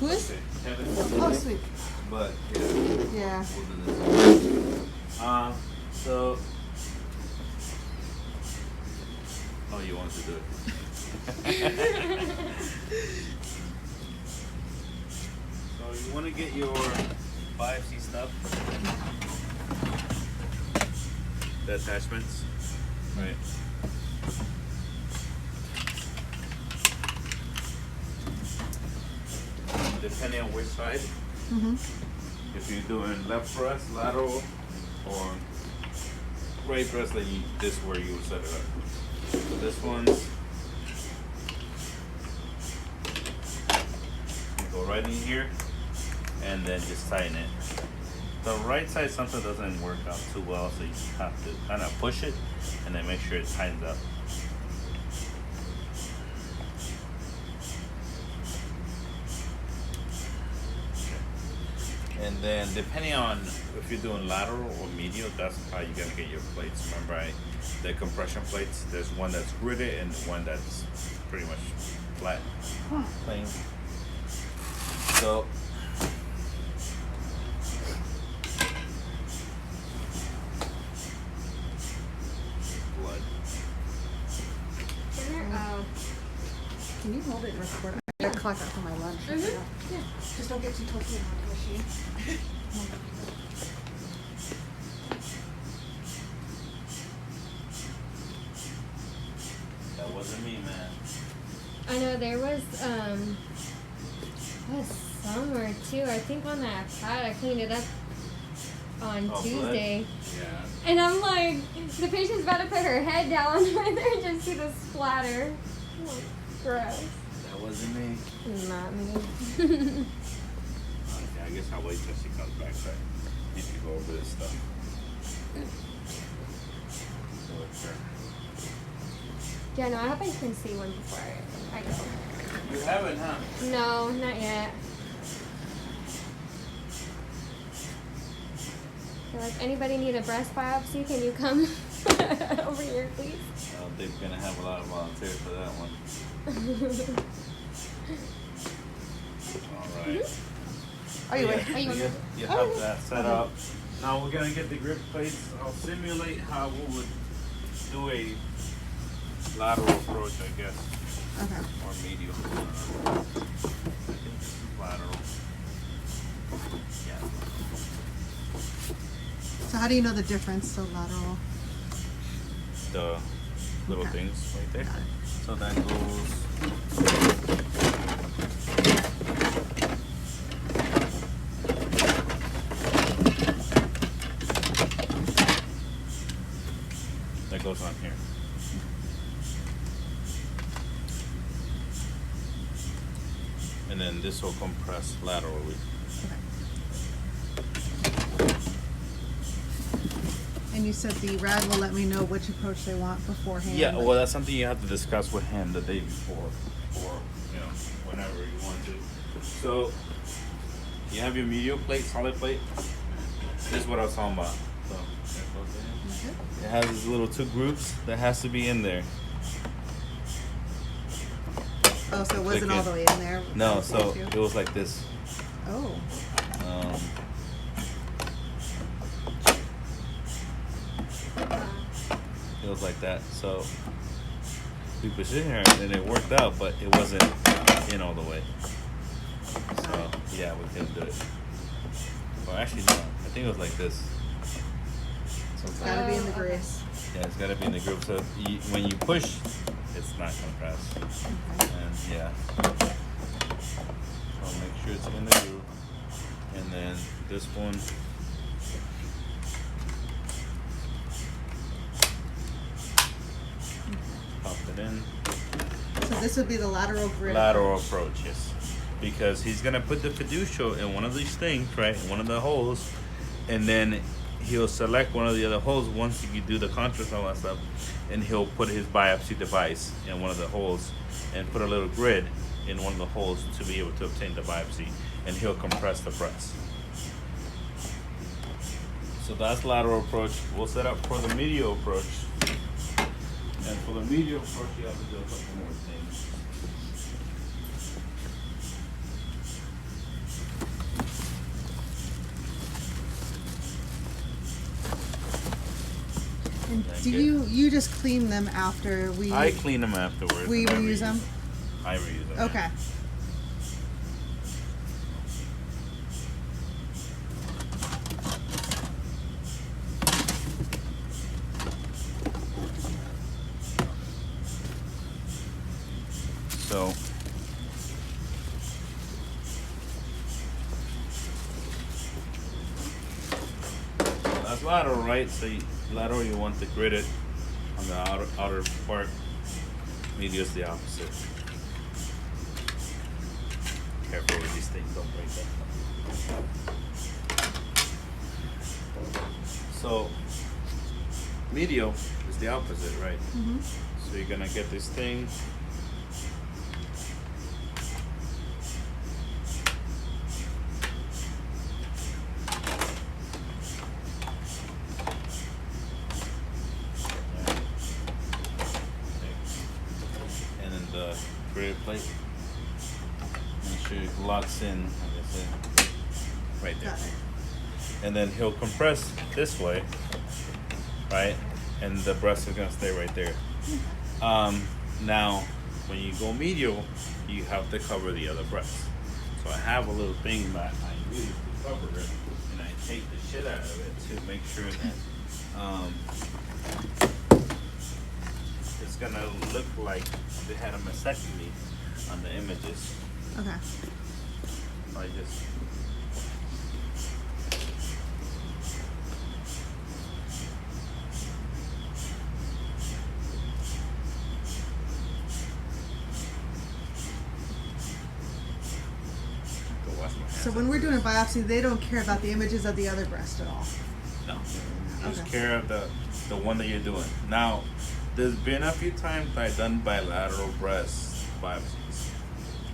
Who is? Kevin. Oh, sweet. But Yeah. So. Oh, you want to do it? So you want to get your biopsy stuff, the attachments, right? Depending on which side. If you're doing left breast, lateral, or right breast, then this is where you would set it up. So this one's go right in here, and then just tighten it. The right side sometimes doesn't work out too well, so you have to kind of push it, and then make sure it tightens up. And then depending on if you're doing lateral or medial, that's how you're gonna get your plates. Remember, the compression plates, there's one that's gridded and one that's pretty much flat, plain. So blood. Can you hold it and record? I gotta clock out for my lunch. Yeah. Just don't get too close to the machine. That wasn't me, man. I know there was summer too. I think on that pad I cleaned it up on Tuesday. Yeah. And I'm like, the patient's about to put her head down right there and just see the splatter. Oh, gross. That wasn't me. Not me. Okay, I guess I'll wait till she comes back so you can go over this stuff. So it's her. Yeah, no, I hope I can see one before I go. You haven't, huh? No, not yet. They're like, anybody need a breast biopsy? Can you come over here, please? I don't think we're gonna have a lot of volunteers for that one. All right. Are you ready? You have that set up. Now we're gonna get the grip plates. I'll simulate how we would do a lateral approach, I guess, Okay. or medial. I think this is lateral. Yeah. So how do you know the difference to lateral? The little Okay. things right there. Got it. So that goes. That goes on here. And then this will compress laterally. And you said the rad will let me know which approach they want beforehand. Yeah, well, that's something you have to discuss with him the day before, or whenever you want to. So you have your medial plate, solid plate. This is what I was talking about. So it has these little two groups that has to be in there. Oh, so it wasn't all the way in there? No, so it was like this. Oh. It was like that. So we positioned her and it worked out, but it wasn't in all the way. So yeah, we couldn't do it. Well, actually, no. I think it was like this. So It's gotta be in the grease. yeah, it's gotta be in the group. So when you push, it's not gonna press. And yeah. So make sure it's in the groove. And then this one. Pop it in. So this would be the lateral grid. Lateral approach, yes. Because he's gonna put the fiducial in one of these things, right? In one of the holes, and then he'll select one of the other holes once you do the contrast and all that stuff, and he'll put his biopsy device in one of the holes and put a little grid in one of the holes to be able to obtain the biopsy, and he'll compress the breast. So that's lateral approach. We'll set up for the medial approach. And for the medial approach, you have to do a couple more things. then Do you just clean them after we? I clean them afterwards. We reuse them. I reuse them. Okay. So that's lateral, right? So lateral, you want to grid it on the outer part. Medial is the opposite. Careful with these things, don't break them. So medial is the opposite, right? Mm-hmm. So you're gonna get this thing. And then the grid plate. Make sure it locks in, like I said, right there. Got it. And then he'll compress this way, right? And the breast is gonna stay right there. Now, when you go medial, you have to cover the other breast. So I have a little thing that I use to cover it, and I take the shit out of it to make sure that it's gonna look like they had a mastectomy on the images. Okay. I just So when we're doing a biopsy, they don't care about the images of the other breast at all. no. Just Okay. care of the one that you're doing. Now, there's been a few times I've done bilateral breast biopsies.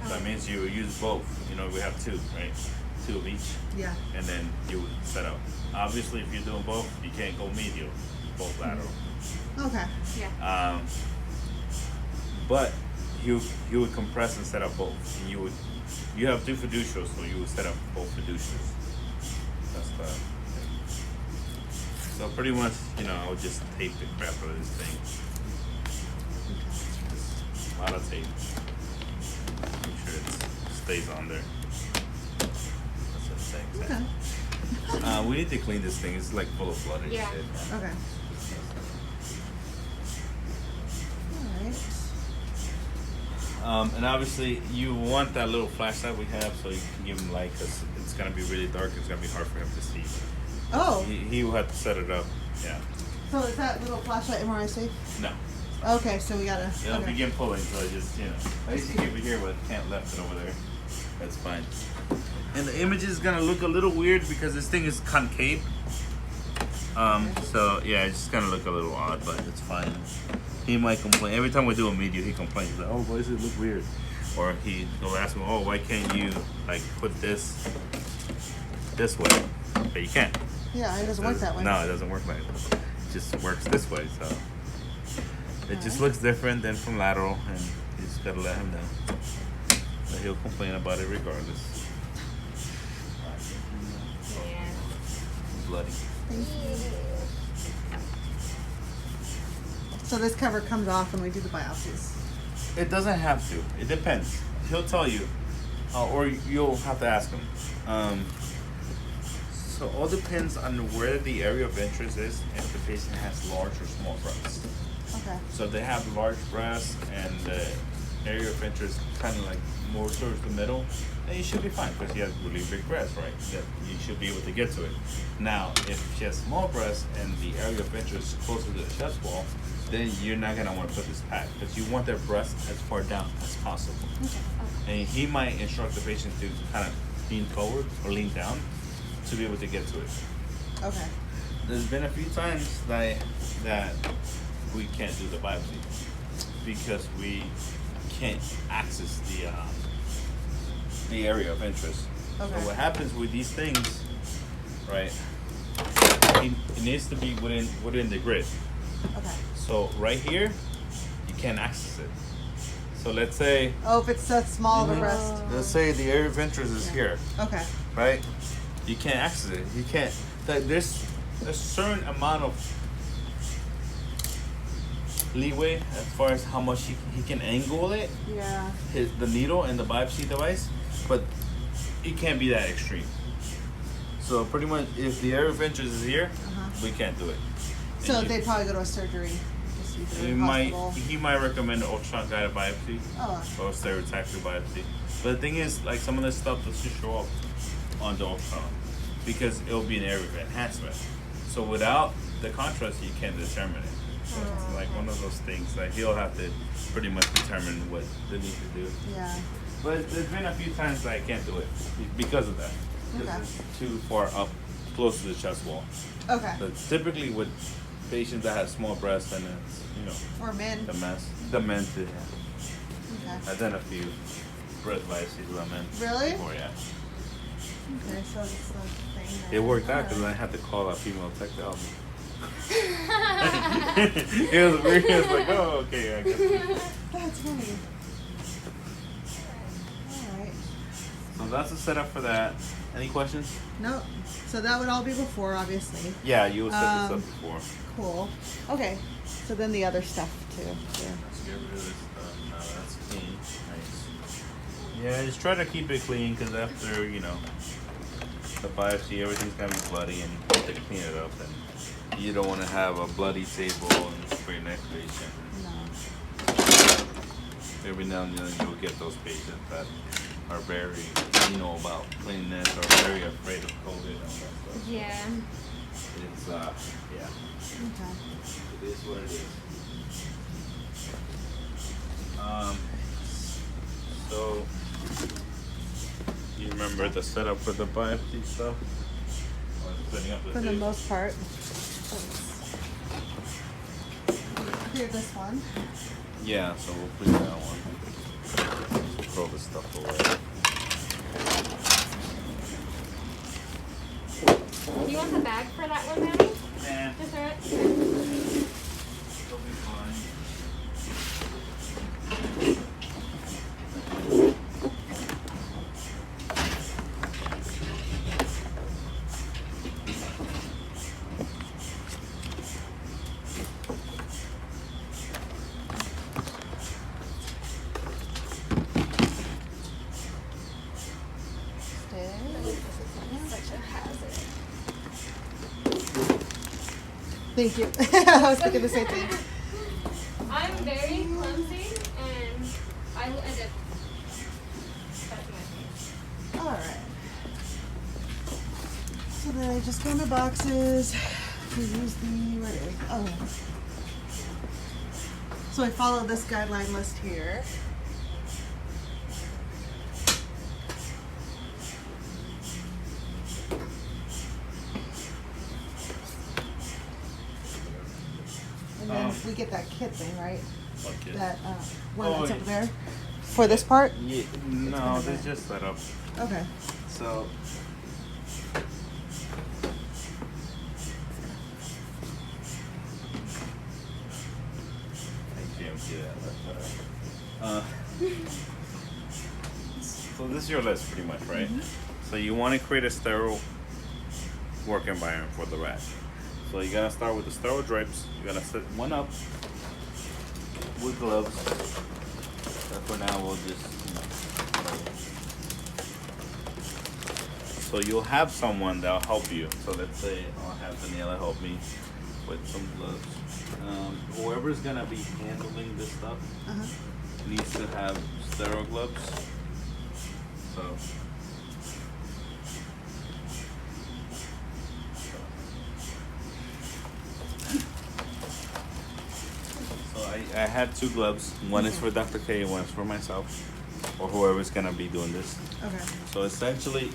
So that means you use both. You know, we have two, right? Two of each. Yeah. And then you would set up. Obviously, if you're doing both, you can't go medial, both lateral. Okay. Yeah. But you would compress and set up both. And you have two fiducials, so you would set up both fiducials. That's the thing. So pretty much, I would just tape the crap out of this thing. Just a lot of tape. Make sure it stays on there. That's what it's saying. Okay. We need to clean this thing. It's like full of blood and Yeah. shit. Okay. All right. And obviously, you want that little flashlight we have so you can give him light because it's going to be really dark. It's going to be hard for him to see. Oh. He will have to set it up. Yeah. So is that little flashlight MRI safe? No. Okay, so we gotta. It'll Okay. begin pulling, so I just, I used to keep it here, but can't left it over there. That's fine. And the image is going to look a little weird because this thing is concave. So, yeah, it's just going to look a little odd, but it's fine. He might complain. Every time we do a video, he complains. He's like, oh, why does it look weird? Or he'll ask me, oh, why can't you, put this way? But you can't. Yeah, it doesn't work that way. No, it doesn't work like that. It just works this way, so. It just looks different than from lateral, and you just gotta let him know. But he'll complain about it regardless. Yeah. Bloody. So this cover comes off when we do the biopsies. It doesn't have to. It depends. He'll tell you, or you'll have to ask him. So all depends on where the area of interest is, if the patient has large or small breasts. Okay. So if they have large breasts and the area of interest kind of like more towards the middle, then you should be fine because she has really big breasts, right? That you should be able to get to it. Now, if she has small breasts and the area of interest is closer to the chest wall, then you're not gonna want to put this pad because you want their breast as far down as possible. Okay. And he might instruct the patient to kind of lean forward or lean down to be able to get to it. Okay. There's been a few times that we can't do the biopsy because we can't access the area of interest. Okay. So what happens with these things, right? It needs to be within the grid. Okay. So right here, you can't access it. So let's say, Oh, if it's so small of a breast. let's say the area of interest is here, Okay. right? You can't access it. You can't. There's a certain amount of leeway as far as how much he can angle it, Yeah. the needle and the biopsy device, but it can't be that extreme. So pretty much, if the area of interest is here, we can't do it. So they'd probably go to a surgery. Just either hospital. He might recommend an ultrasound guided biopsy Oh. or stereotactic biopsy. But the thing is, like, some of this stuff doesn't show up on the ultrasound because it'll be an area of enhancement. So without the contrast, you can't determine it. So it's like one of those things that he'll have to pretty much determine what they need to do. Yeah. But there's been a few times that I can't do it because of that. Because Okay. it's too far up, close to the chest wall. Okay. But typically with patients that have small breasts, and it's, Or men. the men too. Okay. I've done a few breast biopsies with men. Really? Before, yeah. Okay, so it's the thing. It worked out because I had to call a female tech to help me. It was weird. It was like, oh, okay, I guess. That's funny. Alright. So that's the setup for that. Any questions? Nope. So that would all be before, obviously. Yeah, you set this up before. Cool. Okay. So then the other stuff too. Yeah. Let's get rid of this stuff. No, that's clean. Nice. Yeah, just try to keep it clean because after, the biopsy, everything's going to be bloody and you have to clean it up. And you don't want to have a bloody table for your next patient. No. Every now and then you'll get those patients that are very anal about cleanliness or very afraid of COVID and all that stuff. Yeah. It's, yeah. Okay. It is what it is. So, you remember the setup for the biopsy stuff? Or setting up For the table? most part. Clear this one. Yeah, so we'll clear that one. Just throw this stuff away. Do you want the bag for that one, Maddie? Nah, Just throw it. it'll be fine. Such a hazard. Thank you. I was thinking the same thing. I'm very clumsy and I will end up touching my face. Alright. So then I just go in the boxes. We use where it is? Oh. So I follow this guideline list here. And then we get that kit thing, right? What kit? That one Oh, that's yeah. up there. For this part? Yeah, no, this just set up. Okay. So, I can't see that. That's all right. So this is your list, pretty much, right? So you want to create a sterile work environment for the rat. So you gotta start with the sterile drapes. You gotta set one up with gloves. But for now, we'll just, So you'll have someone that'll help you. So let's say I'll have Daniela help me with some gloves. Whoever's gonna be handling this stuff needs to have sterile gloves. So I had two gloves. One is for Dr. K, one is for myself, or whoever's gonna be doing this. Okay. So essentially,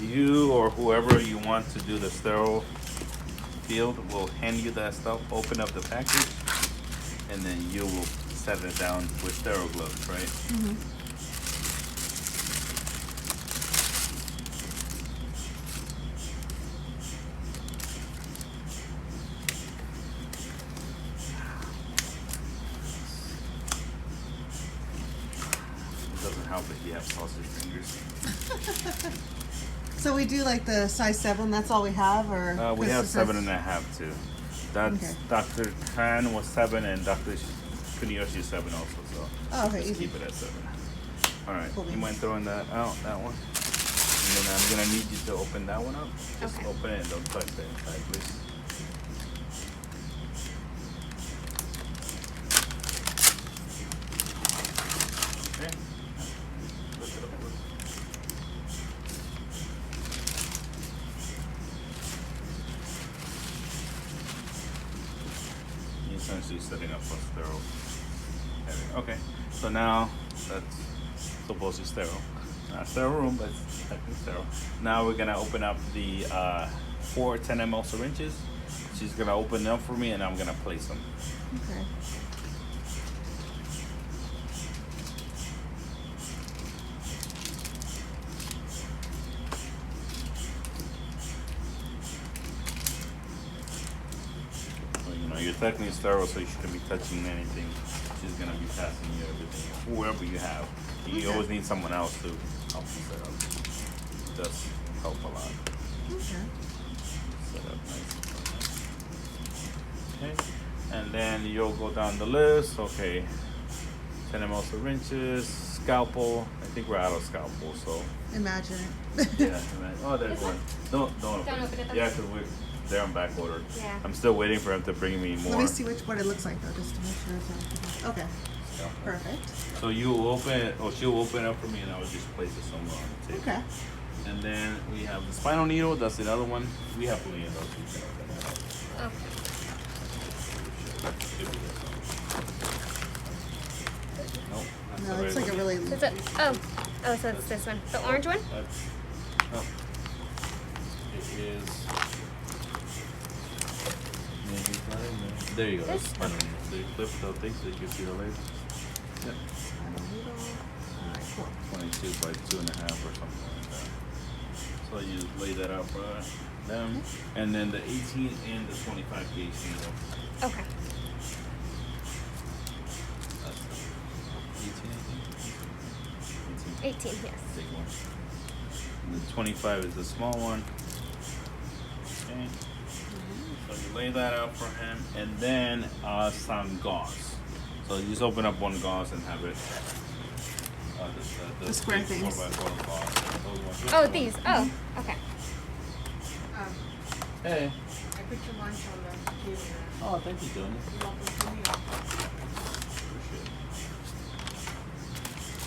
you or whoever you want to do the sterile field will hand you that stuff, open up the package, and then you will set it down with sterile gloves, right? It doesn't help if you have sausage fingers. So we do like the size 7, that's all we have, or? We 'cause have it says- 7.5 too. That's Okay. Dr. Khan was 7 and Dr. Kuniyoshi is 7 also. So Oh, okay, just easy. keep it at 7. All right. Cool You beans. mind throwing that out? That one. And then I'm gonna need you to open that one up. Just Okay. open it and don't touch the inside, please. Okay. Lift it up a little. You're essentially setting up for sterile. There we go. Okay. So now that's supposedly sterile. Not sterile room, but it's technically sterile. Now we're gonna open up the 4 10 ml syringes. She's gonna open them for me, and I'm gonna place them. Okay. So, you know, you're technically sterile, so you shouldn't be touching anything. She's gonna be passing you everything, whoever you have. You Okay. always need someone else to help you set up. It does help a lot. Okay. Set up nice. Okay, and then you'll go down the list. Okay, 10 ml syringes, scalpel. I think we're out of scalpel, so Imagine it. yeah. Oh, there's one. Don't Don't open open it, it. Yeah, because they're on back order. Yeah. I'm still waiting for him to bring me more. Let me see what it looks like though, just to make sure it's okay. scalpel. Perfect. So you open it, or she'll open it up for me, and I will just place it somewhere on the table. Okay. And then we have the spinal needle. That's the other one. We have plenty of those. We can open that up. Okay. Nope. That's No, the it's right like a one. really. Is it? Oh, so it's this one, the orange one. Oh. It is. Maybe right in there. There you go. That's This? spinal needle. So you flip the thing so you can see the label. Yep. Alright, cool. 22 by 2.5 or something like that. So you lay that out for them, and then the 18 and the 25 gauge needle. Okay. That's the 18, I think. 18. 18. Yes. Big one. And the 25 is the small one. Okay. So you lay that out for him, and then some gauze. So you just open up one gauze and have it. The square big things. 4x4 gauze. Those ones. Oh, these. Oh, okay. Hey. I put your lunch on the table. Oh, thank you, Jonas. You're welcome to me. Appreciate it.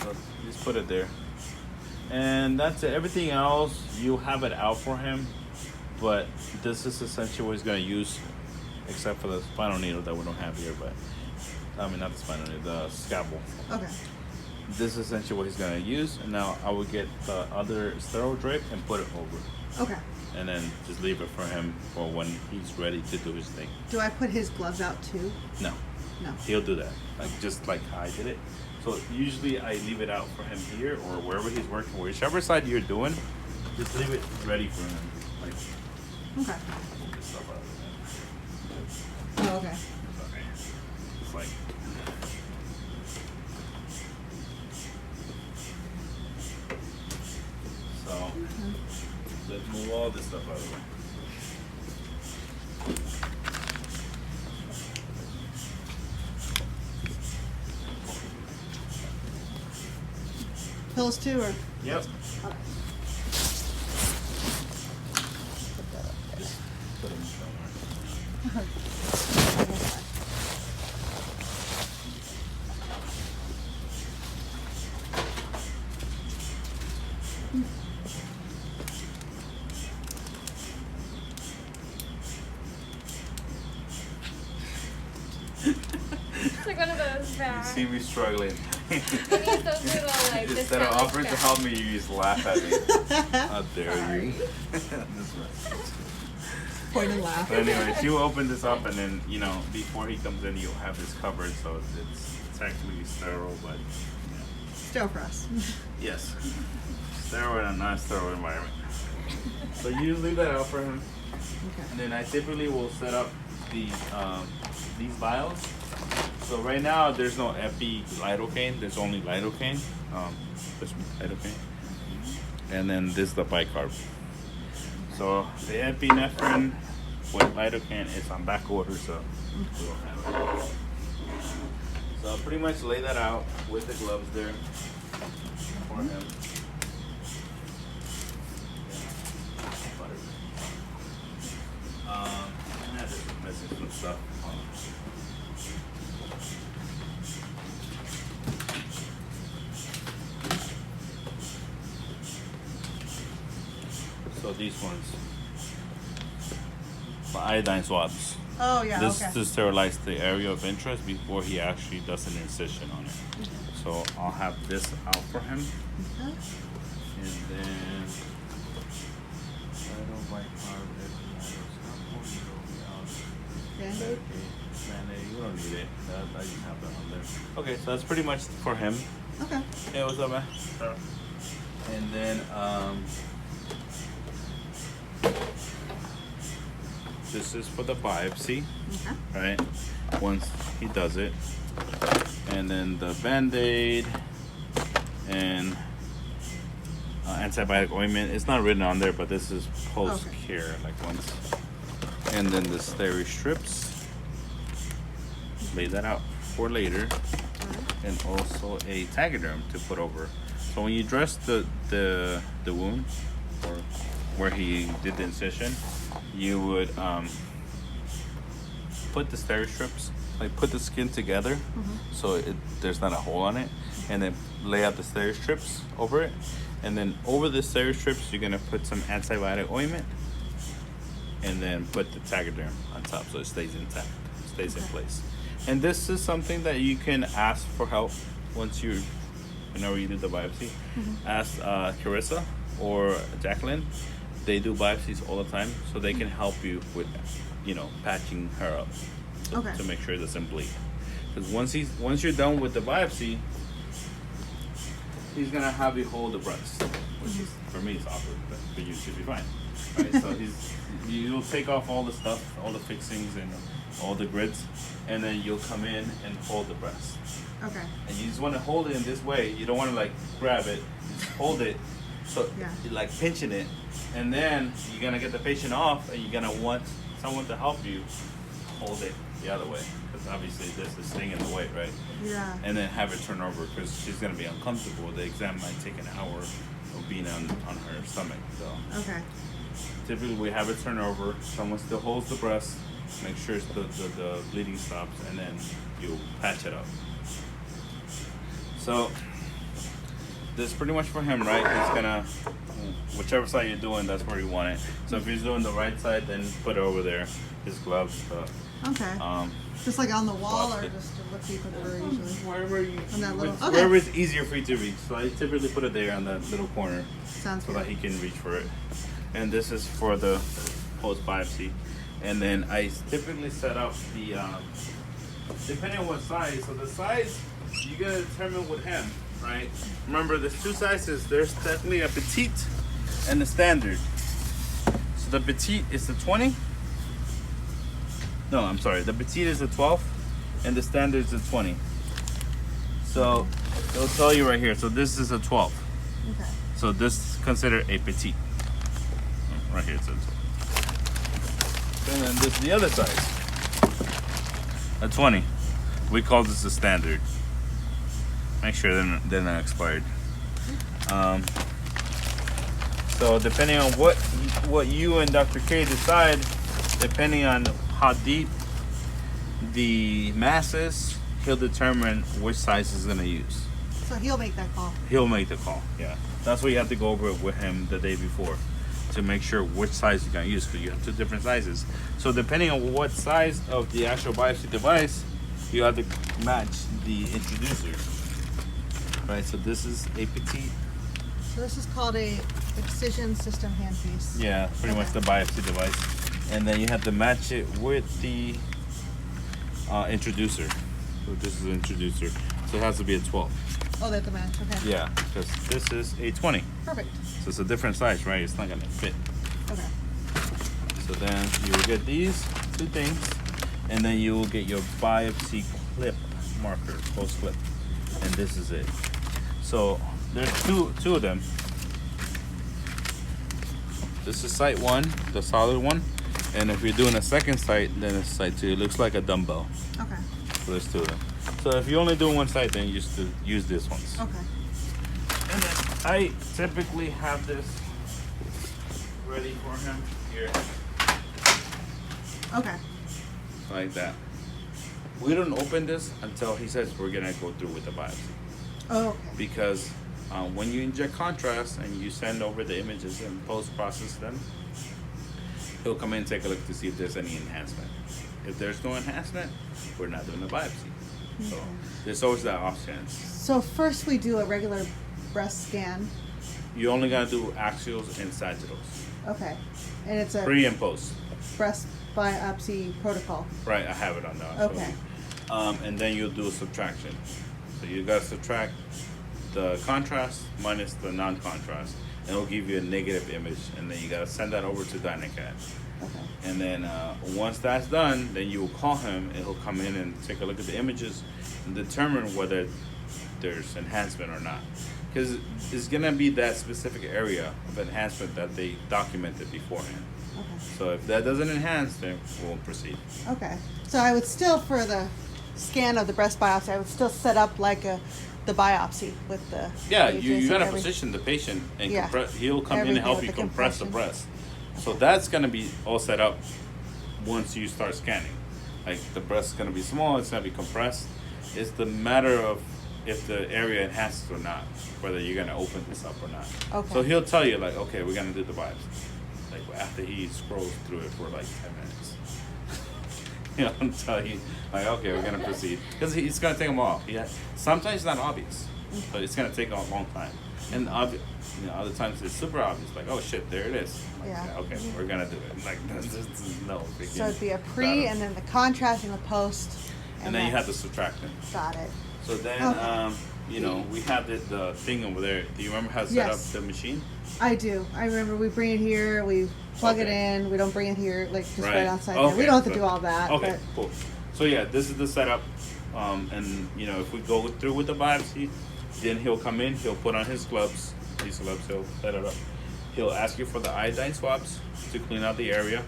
So just put it there. And that's it. Everything else, you have it out for him. But this is essentially what he's going to use, except for the spinal needle that we don't have here. But I mean, not the spinal needle, the scalpel. Okay. This is essentially what he's going to use. And now I will get the other sterile drape and put it over. Okay. And then just leave it for him for when he's ready to do his thing. Do I put his gloves out too? No. No. He'll do that, just like I did it. So usually I leave it out for him here or wherever he's working, whichever side you're doing, just leave it ready for him. Like, Okay. pull this stuff out of there. Oh, okay. Okay. It's like. So let's move all this stuff out of the way. Pills too, or? Yep. Okay. Just put them somewhere. It's like one of those You bags. see me struggling. It needs those little like this Instead of kind offering to bags. help me, you just laugh at me. How dare you? Point and laugh. But anyways, you open this up, and then before he comes in, you'll have this covered, so it's actually sterile, but Still for us. yes, sterile in a non-sterile environment. So you just leave that out for him, Okay. and then I typically will set up the these vials. So right now there's no epi lidocaine. There's only lidocaine. This one, lidocaine, and then this is the bicarb. So the epinephrine with lidocaine, it's on back order, so we don't have it. So I'll pretty much lay that out with the gloves there for him. And I just missing some stuff. So these ones, the iodine swabs. Oh yeah. This Okay. to sterilize the area of interest before he actually does an incision on it. So I'll have this out for him, Okay. and then Band-Aid? Band-Aid, you don't need it. I just have that on there. Okay, so that's pretty much for him. Okay. Hey, what's up, man? And then this is for the biopsy, Okay. right? Once he does it, and then the Band-Aid and antibiotic ointment. It's not written on there, but this is post-care, like once. And then the steri strips. Lay that out for later. And also a Tegaderm to put over. So when you dress the wound, or where he did the incision, you would put the steri strips, like put the skin together, so there's not a hole on it, and then lay out the steri strips over it, and then over the steri strips you're gonna put some antibiotic ointment, and then put the Tegaderm on top so it stays intact, stays in place. And this is something that you can ask for help once whenever you do the biopsy. Ask Carissa or Jacqueline. They do biopsies all the time, so they can help you with, patching her up to make sure it doesn't bleed. Because once you're done with the biopsy, he's gonna have you hold the breast, which is, for me, it's awkward, but for you, it should be fine. Right? So you'll take off all the stuff, all the fixings and all the grids, and then you'll come in and hold the breast. Okay. And you just want to hold it in this way. You don't want to like grab it. Just hold it. So you're like pinching it, and then you're gonna get the patient off, and you're gonna want someone to help you hold it the other way, because obviously this is staying in the way, right? Yeah. And then have it turn over, because she's gonna be uncomfortable. The exam might take an hour of being on her stomach. So Okay. typically we have it turn over. Someone still holds the breast, make sure the bleeding stops, and then you patch it up. So this is pretty much for him, right? He's gonna, whichever side you're doing, that's where you want it. So if he's doing the right side, then put it over there. His gloves, Okay. Just like on the wall, or just to look deep in the usually. wherever you, On that little. Okay. wherever it's easier for you to reach. So I typically put it there on that little corner, Sounds so good. that he can reach for it. And this is for the post biopsy. And then I typically set up the, depending on what size. So the size you gotta determine with him, right? Remember, there's two sizes. There's technically a petite and the standard. So the petite is the 20. No, I'm sorry. The petite is the 12, and the standard is the 20. So it'll tell you right here. So this is a 12. Okay. So this is considered a petite. Right here it says. And then this is the other size. A 20. We call this the standard. Make sure they're not expired. So depending on what you and Dr. K decide, depending on how deep the mass is, he'll determine which size he's gonna use. So he'll make that call. He'll make the call. Yeah, that's what you have to go over with him the day before to make sure which size you're gonna use, because you have two different sizes. So depending on what size of the actual biopsy device, you have to match the introducer. Right. So this is a petite. So this is called a excision system handpiece. Yeah, pretty much the biopsy device, and then you have to match it with the introducer. So this is the introducer. So it has to be a 12. Oh, they have to match. Okay. Yeah, because this is a 20. Perfect. So it's a different size, right? It's not gonna fit. Okay. So then you will get these two things, and then you will get your biopsy clip marker, post clip, and this is it. So there's two of them. This is site 1, the solid one, And if you're doing a second site, then it's site 2. It looks like a dumbbell. Okay. So there's 2 of them. So if you're only doing one site, then you just use this ones. Okay. And then I typically have this ready for him here, Okay. like that. We don't open this until he says we're gonna go through with the biopsy. Oh, okay. Because when you inject contrast and you send over the images and post-process them, he'll come in and take a look to see if there's any enhancement. If there's no enhancement, we're not doing the biopsy. So there's always that option. So first we do a regular breast scan. You only gotta do axials and sagittals, Okay. And it's a pre and post. breast biopsy protocol. Right, I have it on there. Okay. And then you'll do a subtraction. So you gotta subtract the contrast minus the non-contrast, and it'll give you a negative image, and then you gotta send that over to Dynacat. Okay. And then once that's done, then you will call him, and he'll come in and take a look at the images and determine whether there's enhancement or not. Because it's gonna be that specific area of enhancement that they documented beforehand. Okay. So if that doesn't enhance, then we'll proceed. Okay. So I would still, for the scan of the breast biopsy, I would still set up like the biopsy with the Yeah, pages you and gotta everything. position the patient and Yeah. he'll come in Everything and help with you the compress the compression. breast. So that's gonna be all set up once you start scanning. Like the breast's gonna be small, it's gonna be compressed. It's the matter of if the area enhances or not, whether you're gonna open this up or not. Okay. So he'll tell you like, okay, we're gonna do the biopsy. Like after he scrolls through it for like 10 minutes. He'll tell you like, okay, we're gonna proceed. Because he's gonna take them off. Sometimes it's not obvious, but it's gonna take a long time. And other times it's super obvious, like, oh shit, there it is. Like, Yeah. okay, we're gonna do it. Like, this is no big So deal. it'd be a pre and then the contrast and the post. And then you have the subtraction. Got it. So then, Okay. we have the thing over there. Do you remember how to set Yes. up the machine? I do. I remember we bring it here, we plug it Okay. in, we don't bring it here, like just right, Right. outside Okay. there. We don't have to do all that. Okay, But cool. So yeah, this is the setup. And if we go through with the biopsy, then he'll come in, he'll put on his gloves, he'll set it up. He'll ask you for the iodine swabs to clean out the area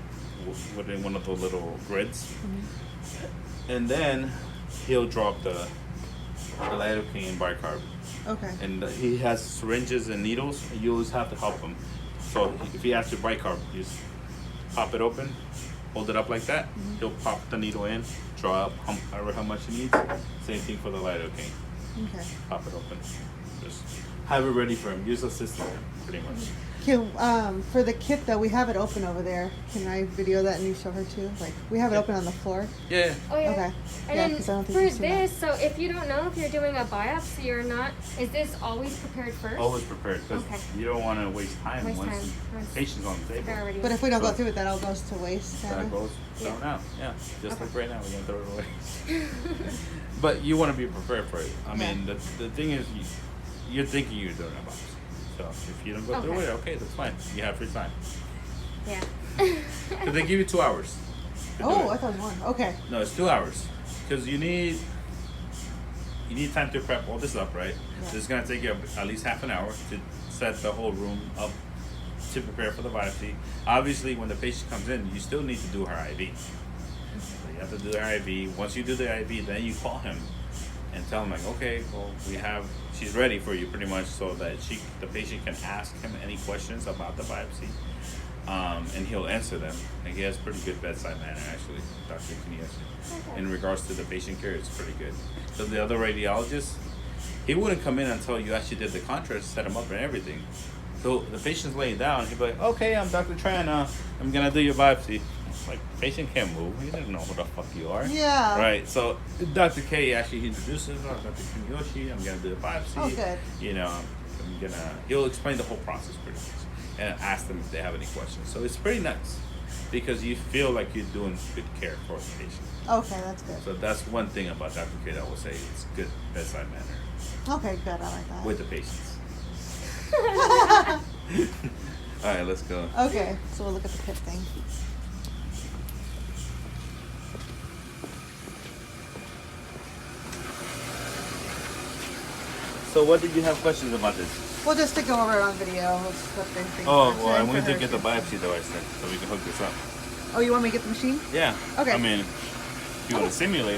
within one of the little grids. And then he'll drop the lidocaine bicarb. okay. And he has syringes and needles, and you always have to help him. So if he asks you bicarb, you just pop it open, hold it up like that. He'll pop the needle in, draw up however how much he needs. Same thing for the lidocaine. Okay. Pop it open. Just have it ready for him. Use the system, pretty much. Can for the kit though, we have it open over there. Can I video that and you show her too? Like we have it open on the floor. Yeah. Oh yeah. Okay. And Yeah, then 'cause I don't think for you've seen this, so if you don't know if you're doing a biopsy or not, is this always prepared first? Always prepared, because Okay. you don't want to waste time Waste once time. the Once patient's on the they're table. already- But if we don't go So- through it, that all goes to waste. That kinda? goes thrown out. Yeah. Just Okay. like right now, we're gonna throw it away. But you want to be prepared for it. I mean, the thing is, you're thinking you're doing a biopsy. So if you don't go through Okay. it, okay, that's fine. You have free time. Yeah. Because they give you 2 hours. to do Oh, it. I thought it was 1. Okay. No, it's 2 hours. Because you need time to prep all this up, right? Yeah. So it's gonna take you at least half an hour to set the whole room up to prepare for the biopsy. Obviously, when the patient comes in, you still need to do her IV. So you have to do her IV. Once you do the IV, then you call him and tell him like, okay, well, she's ready for you pretty much, so that the patient can ask him any questions about the biopsy, and he'll answer them. And he has pretty good bedside manner, actually, Dr. Kniaski. Okay. In regards to the patient care, it's pretty good. So the other radiologist, he wouldn't come in until you actually did the contrast, set him up and everything. So the patient's laying down, he'd be like, okay, I'm Dr. Tran, I'm gonna do your biopsy. Like, patient can't move, he doesn't know who the fuck you are. Yeah. Right, so Dr. K actually introduces him, Dr. Kunyoshi, I'm gonna do the biopsy. Oh, good. He'll explain the whole process pretty much and ask them if they have any questions. So it's pretty nice because you feel like you're doing good care for the patient. Okay, that's good. So that's one thing about Dr. K that I would say it's good bedside manner Okay, good. I like that. with the patients. All right, let's go. Okay, so we'll look at the kit thing. So what did you have questions about this? We'll just to go over it on video. What they think. Oh, that's well, it I'm for going to her. get the biopsy device then, so we can hook this up. Oh, you want me to get the machine? Yeah. Okay. I mean, if you want to simulate it.